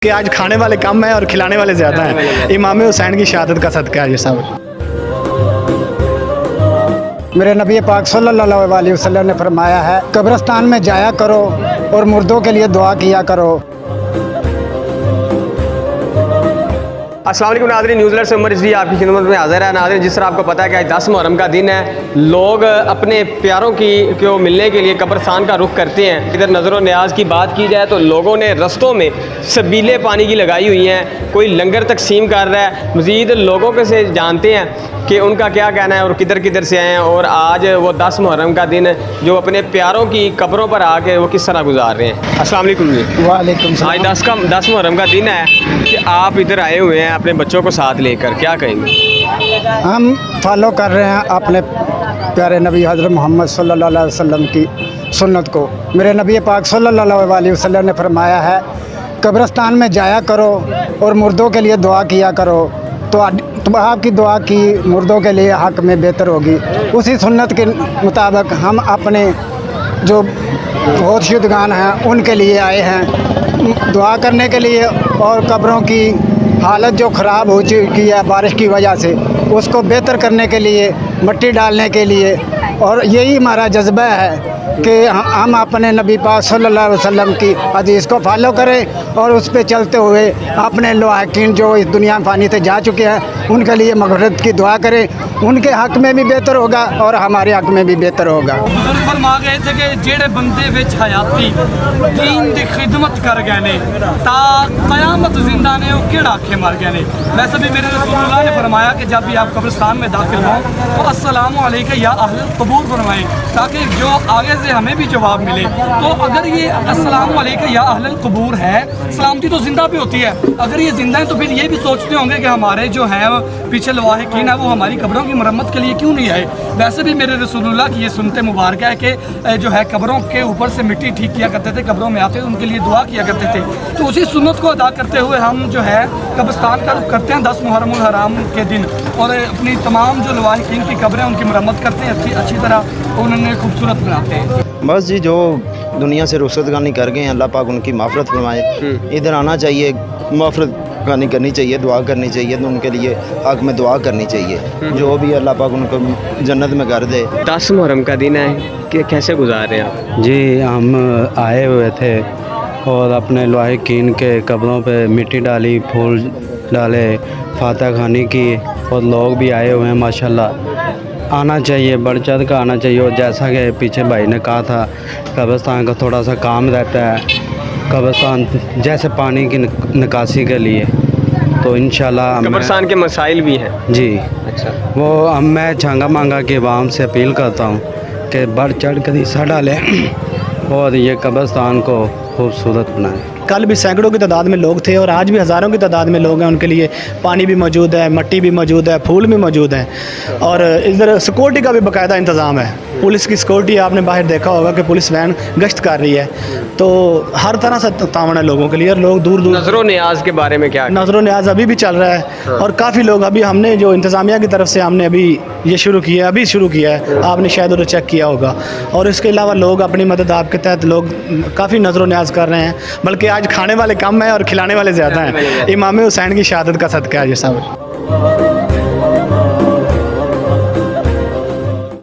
کہ آج کھانے والے کم ہیں اور کھلانے والے زیادہ ہیں۔ امام حسین کی شہادت کا صدقہ ہے یہ سب۔ میرے نبی پاک صلی اللہ علیہ وسلم نے فرمایا ہے قبرستان میں جایا کرو اور مردوں کے لیے دعا کیا کرو۔ السلام علیکم ناظرین، نیوز لیٹر سے عمر رضوی آپ کی خدمت میں حاضر ہے۔ ناظرین، جس طرح آپ کو پتہ ہے کہ آج 10 محرم کا دن ہے، لوگ اپنے پیاروں کو ملنے کے لیے قبرستان کا رخ کرتے ہیں۔ ادھر نظر و نیاز کی بات کی جائے تو لوگوں نے رستوں میں سبیلیں پانی کی لگائی ہوئی ہیں، کوئی لنگر تقسیم کر رہا ہے۔ مزید لوگوں کے سے جانتے ہیں کہ ان کا کیا کہنا ہے اور کدھر کدھر سے آئے ہیں، اور آج وہ 10 محرم کا دن جو اپنے پیاروں کی قبروں پر آ کے وہ کس طرح گزار رہے ہیں۔ السلام علیکم جی۔ وعلیکم السلام۔ آج 10 محرم کا دن ہے کہ آپ ادھر آئے ہوئے ہیں اپنے بچوں کو ساتھ لے کر، کیا کہیں گے؟ ہم فالو کر رہے ہیں اپنے پیارے نبی حضرت محمد صلی اللہ علیہ وسلم کی سنت کو۔ میرے نبی پاک صلی اللہ علیہ وسلم نے فرمایا ہے قبرستان میں جایا کرو اور مردوں کے لیے دعا کیا کرو، تو آپ کی دعا کی مردوں کے لیے حق میں بہتر ہوگی۔ اسی سنت کے مطابق ہم اپنے جو بہت شدگان ہیں ان کے لیے آئے ہیں دعا کرنے کے لیے، اور قبروں کی حالت جو خراب ہو چکی ہے بارش کی وجہ سے اس کو بہتر کرنے کے لیے، مٹی ڈالنے کے لیے، اور یہی ہمارا جذبہ ہے کہ ہم اپنے نبی پاک صلی اللہ علیہ وسلم کی حدیث کو فالو کریں اور اس پہ چلتے ہوئے اپنے لواحقین جو اس دنیا فانی سے جا چکے ہیں ان کے لیے مغفرت کی دعا کریں۔ ان کے حق میں بھی بہتر ہوگا اور ہمارے حق میں بھی بہتر ہوگا۔ بزرگ فرما گئے تھے کہ جڑے بندے وچ حیاتی دین دی خدمت کر گئے نے تا قیامت زندہ نے وہ کیڑا آکھے مر گئے نے۔ ویسے بھی میرے رسول اللہ نے فرمایا کہ جب بھی آپ قبرستان میں داخل ہوں تو السلام علیکم یا اہل القبور فرمائیں، تاکہ جو آگے سے ہمیں بھی جواب ملے۔ تو اگر یہ السلام علیکم یا اہل القبور ہے، سلامتی تو زندہ بھی ہوتی ہے۔ اگر یہ زندہ ہیں تو پھر یہ بھی سوچتے ہوں گے کہ ہمارے جو ہیں پیچھے لواحقین ہیں وہ ہماری قبروں کی مرمت کے لیے کیوں نہیں آئے۔ ویسے بھی میرے رسول اللہ کی یہ سنت مبارکہ ہے کہ جو ہے قبروں کے اوپر سے مٹی ٹھیک کیا کرتے تھے، قبروں میں آتے ان کے لیے دعا کیا کرتے تھے۔ تو اسی سنت کو ادا کرتے ہوئے ہم جو ہے قبرستان کا رخ کرتے ہیں 10 محرم الحرام کے دن، اور اپنی تمام جو لواحقین کی قبریں ان کی مرمت کرتے ہیں، اچھی طرح انہوں نے خوبصورت بناتے ہیں۔ بس جی، جو دنیا سے رخصت گانی کر گئے ہیں اللہ پاک ان کی معافرت فرمائے۔ ادھر آنا چاہیے، معافرت گانی کرنی چاہیے، دعا کرنی چاہیے، تو ان کے لیے حق میں دعا کرنی چاہیے، جو بھی اللہ پاک ان کو جنت میں کر دے۔ 10 محرم کا دن ہے کہ کیسے گزار رہے ہیں آپ؟ جی، ہم آئے ہوئے تھے اور اپنے لواحقین کے قبروں پہ مٹی ڈالی، پھول ڈالے، فاتح خوانی کی، اور لوگ بھی آئے ہوئے ہیں ماشاءاللہ۔ آنا چاہیے، بڑھ چڑھ کر آنا چاہیے، اور جیسا کہ پیچھے بھائی نے کہا تھا قبرستان کا تھوڑا سا کام رہتا ہے قبرستان جیسے پانی کی نکاسی کے لیے، تو انشاءاللہ قبرستان کے مسائل بھی ہیں جی۔ اچھا، وہ میں چھانگا مانگا کے عوام سے اپیل کرتا ہوں کہ بڑھ چڑھ کر حصہ ڈالیں اور یہ قبرستان کو خوبصورت بنائیں۔ کل بھی سینکڑوں کی تعداد میں لوگ تھے اور آج بھی ہزاروں کی تعداد میں لوگ ہیں، ان کے لیے پانی بھی موجود ہے، مٹی بھی موجود ہے، پھول بھی موجود ہیں، اور ادھر سیکورٹی کا بھی باقاعدہ انتظام ہے۔ پولیس کی سیکورٹی آپ نے باہر دیکھا ہوگا کہ پولیس وین گشت کر رہی ہے، تو ہر طرح سے تعاون ہے لوگوں کے لیے، اور لوگ دور دور۔ نظر و نیاز کے بارے میں کیا؟ نظر و نیاز ابھی بھی چل رہا ہے، اور کافی لوگ ابھی ہم نے جو انتظامیہ کی طرف سے ہم نے ابھی یہ شروع کیا ہے، آپ نے شاید ادھر چیک کیا ہوگا، اور اس کے علاوہ لوگ اپنی مدد آپ کے تحت لوگ کافی نظر و نیاز کر رہے ہیں، بلکہ آج کھانے والے کم ہیں اور کھلانے والے زیادہ ہیں۔ امام حسین کی شہادت کا صدقہ ہے یہ سب۔